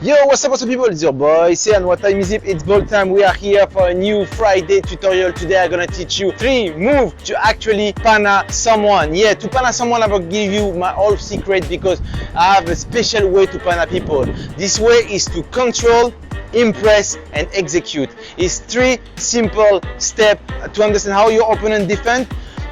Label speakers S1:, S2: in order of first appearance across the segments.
S1: Yo, what's up people, it's your boy Séan. What time is it? It's ball time. We are here for a new Friday tutorial. Today I'm gonna teach you 3 moves to actually pana someone. Yeah, to pana someone I'm gonna give you my whole secret because I have a special way to pana people. This way is to control, impress and execute. It's 3 simple steps to understand how your opponent defends,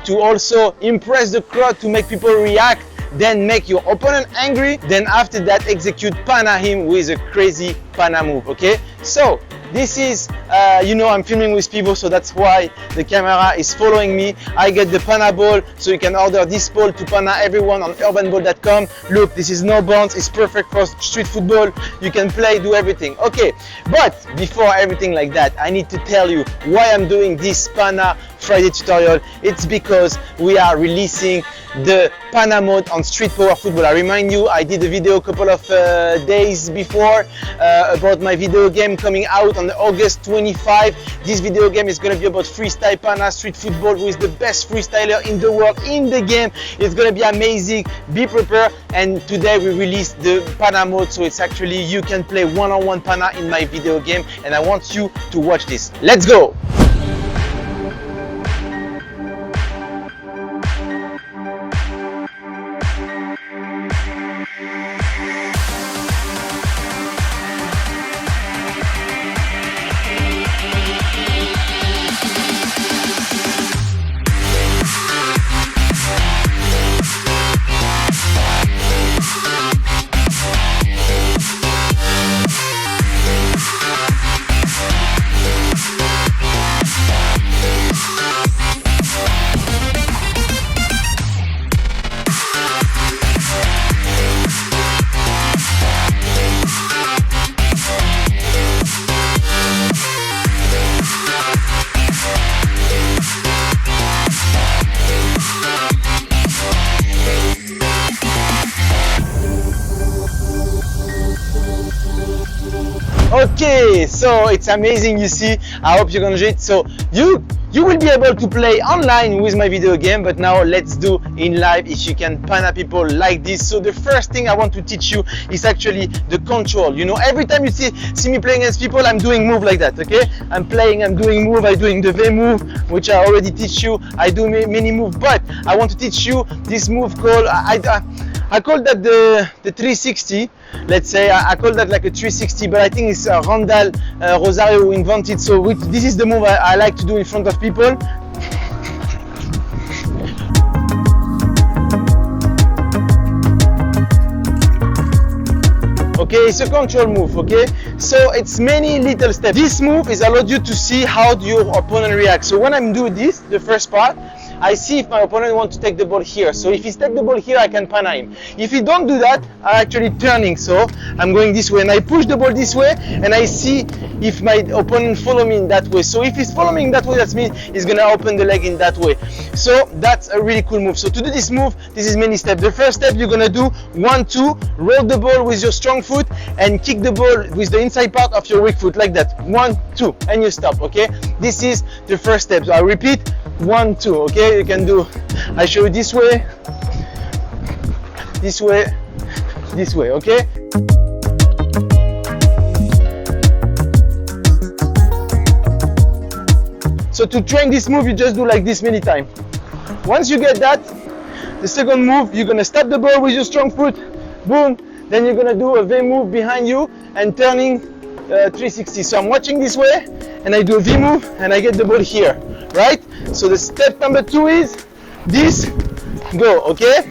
S1: to also impress the crowd, to make people react, then make your opponent angry, then after that execute pana him with a crazy pana move. Okay, so this is I'm filming with people, so that's why the camera is following me. I get the pana ball, so you can order this ball to pana everyone on urbanball.com. Look, this is no bounce, it's perfect for street football. You can play, do everything. Okay, but before everything like that, I need to tell you why I'm doing this pana Friday tutorial. It's because we are releasing the pana mode on street power football. I remind you, I did a video a couple of days before about my video game coming out on August 25. This video game is going to be about freestyle pana street football with the best freestyler in the world in the game. It's going to be amazing. Be prepared. And today we released the pana mode, so it's actually you can play one-on-one pana in my video game, and I want you to watch this. Let's go. Okay, so it's amazing, you see. I hope you're gonna enjoy it. So you will be able to play online with my video game, but now let's do in live if you can pana people like this. So the first thing I want to teach you is actually the control. You know, every time you see me playing against people, I'm doing move like that. Okay, I'm doing move, I'm doing the V move, which I already teach you. I do many move, but I want to teach you this move called I call that the 360. Let's say I call that like a 360, but I think it's Randall Rosario who invented. So this is the move I like to do in front of people. Okay, it's a control move. Okay, so it's many little steps. This move is allowed you to see how your opponent reacts. So when I'm doing this, the first part, I see if my opponent wants to take the ball here. So if he's take the ball here, I can pana him. If he don't do that, I'm actually turning. So I'm going this way and I push the ball this way, and I see if my opponent follow me in that way. So if he's following that way, that means he's gonna open the leg in that way. So that's a really cool move. So to do this move, this is many steps. The first step, you're gonna do 1-2, roll the ball with your strong foot and kick the ball with the inside part of your weak foot like that. 1-2, and you stop. Okay, this is the first step. So I repeat, 1-2. Okay, you can do, I show you this way, this way, this way. Okay, so to train this move, you just do like this many times. Once you get that, the second move, you're gonna stop the ball with your strong foot, boom, then you're gonna do a V move behind you and turning 360. So I'm watching this way and I do a V move and I get the ball here, right? So the step number 2 is this, go. Okay,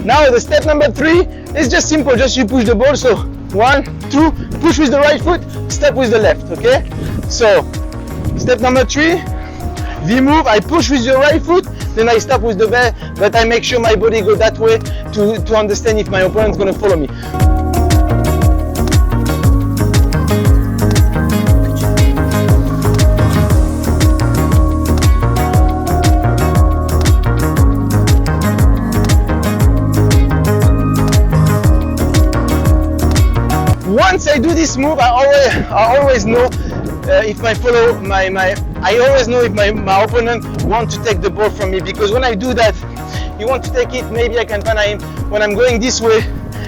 S1: now the step number 3 is just simple, just you push the ball. So 1, 2, push with the right foot, step with the left. Okay, so step number 3, V move, I push with the right foot, then I stop with the V, but I make sure my body go that way to understand if my opponent's gonna follow me. Once I do this move, I always know if I follow my I always know if my opponent wants to take the ball from me, because when I do that, he wants to take it, maybe I can pana him. When I'm going this way,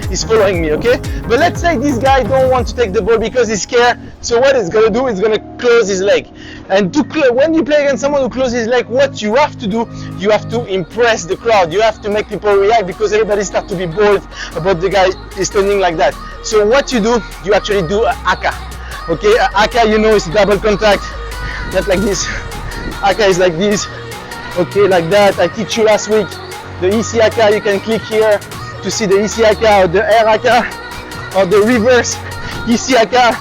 S1: he's following me, okay? But let's say this guy don't want to take the ball because he's scared. So what he's gonna do is gonna close his leg. And when you play against someone who closes his leg, what you have to do, you have to impress the crowd. You have to make people react, because everybody starts to be bored about the guy is standing like that. So what you do, you actually do a haka. Okay, a haka, you know, is double contact, not like this. Haka is like this. Okay, like that. I teach you last week the EC haka. You can click here to see the EC haka or the air haka or the reverse EC haka.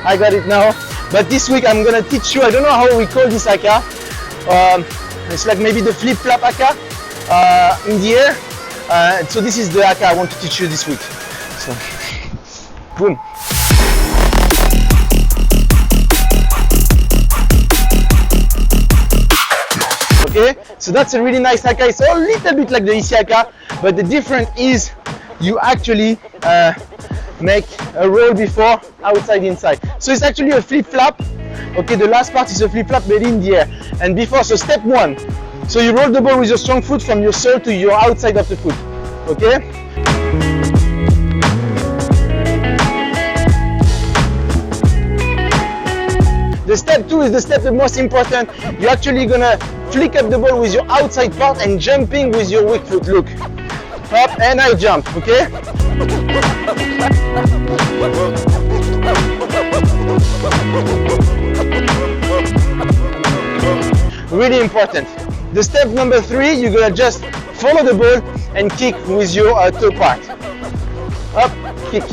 S1: I got it now. But this week I'm gonna teach you, I don't know how we call this haka. It's like maybe the flip-flap haka in the air. So this is the haka I want to teach you this week. So, boom. Okay, so that's a really nice haka. It's a little bit like the EC haka, but the difference is you actually make a roll before, outside, inside. So it's actually a flip-flap. Okay, the last part is a flip-flap but in the air. And before, so step one. So you roll the ball with your strong foot from your sole to your outside of the foot. Okay? The step two is the step the most important. You're actually gonna flick up the ball with your outside part and jumping with your weak foot. Look. Up and I jump, okay? Really important. The step number three, you're gonna just follow the ball and kick with your toe part. Up, kick.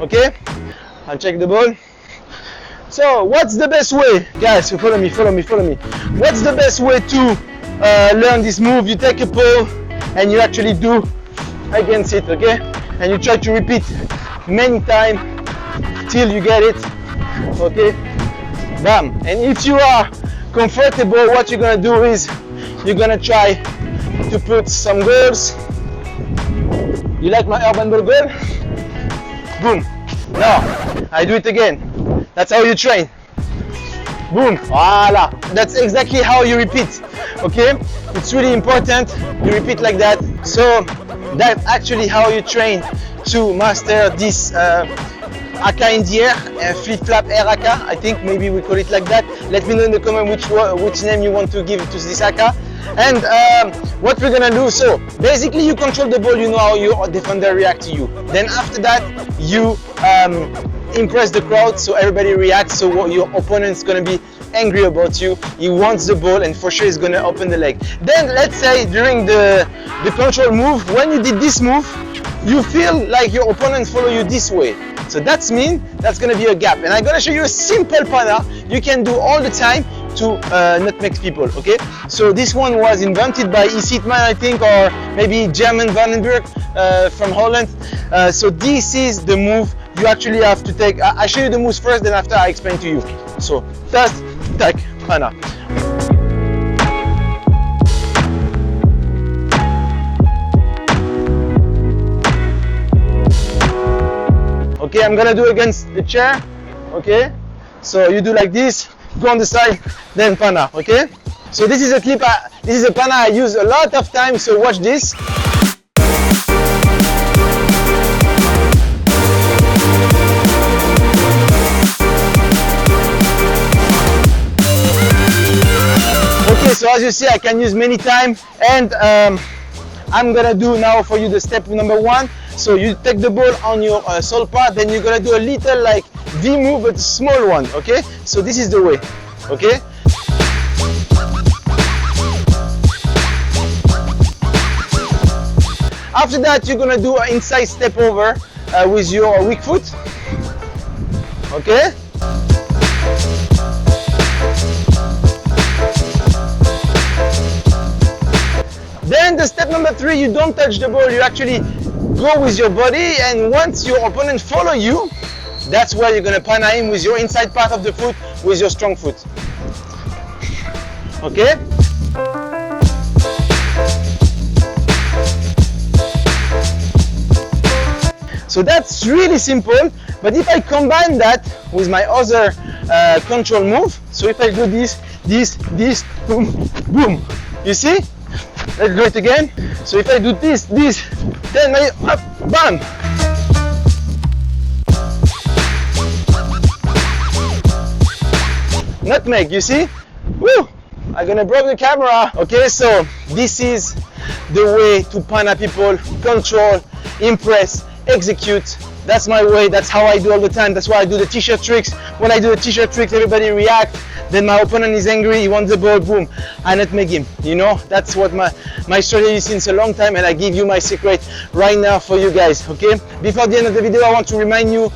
S1: Okay, I'll check the ball. So what's the best way, guys? Follow me. What's the best way to learn this move? You take a pole and you actually do against it, okay? And you try to repeat many times till you get it, okay? Bam. And if you are comfortable, what you're gonna do is you're gonna try to put some goals. You like my Urbanball goal? Boom. Now I do it again. That's how you train. Boom. Voila. That's exactly how you repeat. Okay? It's really important. You repeat like that. So that's actually how you train to master this haka in the air, flip-flap air haka. I think maybe we call it like that. Let me know in the comment which name you want to give to this haka. And what we're gonna do, so basically you control the ball, you know how your defender reacts to you. Then after that, you impress the crowd, so everybody reacts, so your opponent's gonna be angry about you. He wants the ball and for sure he's gonna open the leg. Then let's say during the control move, when you did this move, you feel like your opponents follow you this way. So that's mean that's gonna be a gap. And I'm gonna show you a simple pana you can do all the time to nutmeg people, okay? So this one was invented by E. Sietman, I think, or maybe German Vandenberg from Holland. So this is the move you actually have to take. I show you the moves first, then after I explain to you. So first, tak, pana. Okay, I'm gonna do against the chair. Okay, so you do like this, go on the side, then pana. Okay, so this is a clip. This is a pana I use a lot of times. So watch this. Okay, so as you see, I can use many times, and I'm gonna do now for you the step number one. So you take the ball on your sole part, then you're gonna do a little like V move, but a small one. Okay, so this is the way. Okay. After that, you're gonna do an inside step over with your weak foot. Okay. Then the step number three, you don't touch the ball, you actually go with your body, and once your opponent follow you, that's where you're gonna pana him with your inside part of the foot, with your strong foot. Okay? So So that's really simple, but if I combine that with my other control move, so if I do this, boom, boom, you see? Let's do it again. So if I do this, then my up, bam. Nutmeg, you see? Woo! I'm gonna break the camera. Okay, so this is the way to pana people, control, impress, execute. That's my way, that's how I do all the time. That's why I do the t-shirt tricks. When I do the t-shirt tricks, everybody react. Then my opponent is angry, he wants the ball, boom, I nutmeg him. You know, that's what my strategy is since a long time, and I give you my secret right now for you guys, okay? Before the end of the video, I want to remind you,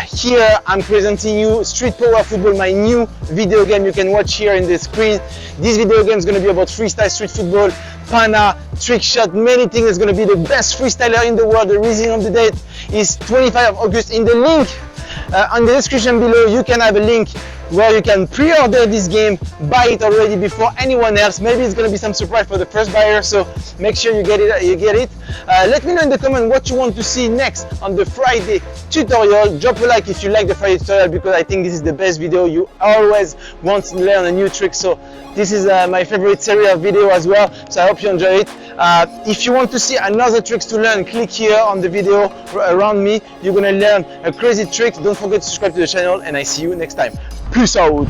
S1: here I'm presenting you Street Power Football, my new video game you can watch here in the screen. This video game is going to be about freestyle street football, pana, trick shot, many things. It's going to be the best freestyler in the world. The reason of the date is 25th of August. In the link on the description below, you can have a link where you can pre-order this game, buy it already before anyone else. Maybe it's going to be some surprise for the first buyer, so make sure you get it. Let me know in the comment what you want to see next on the Friday tutorial. Drop a like if you like the Friday tutorial, because I think this is the best video. You always want to learn a new trick, so this is my favorite series of video as well, so I hope you enjoy it. If you want to see another tricks to learn, click here on the video around me. You're gonna learn a crazy trick. Don't forget to subscribe to the channel, and I see you next time. Peace out.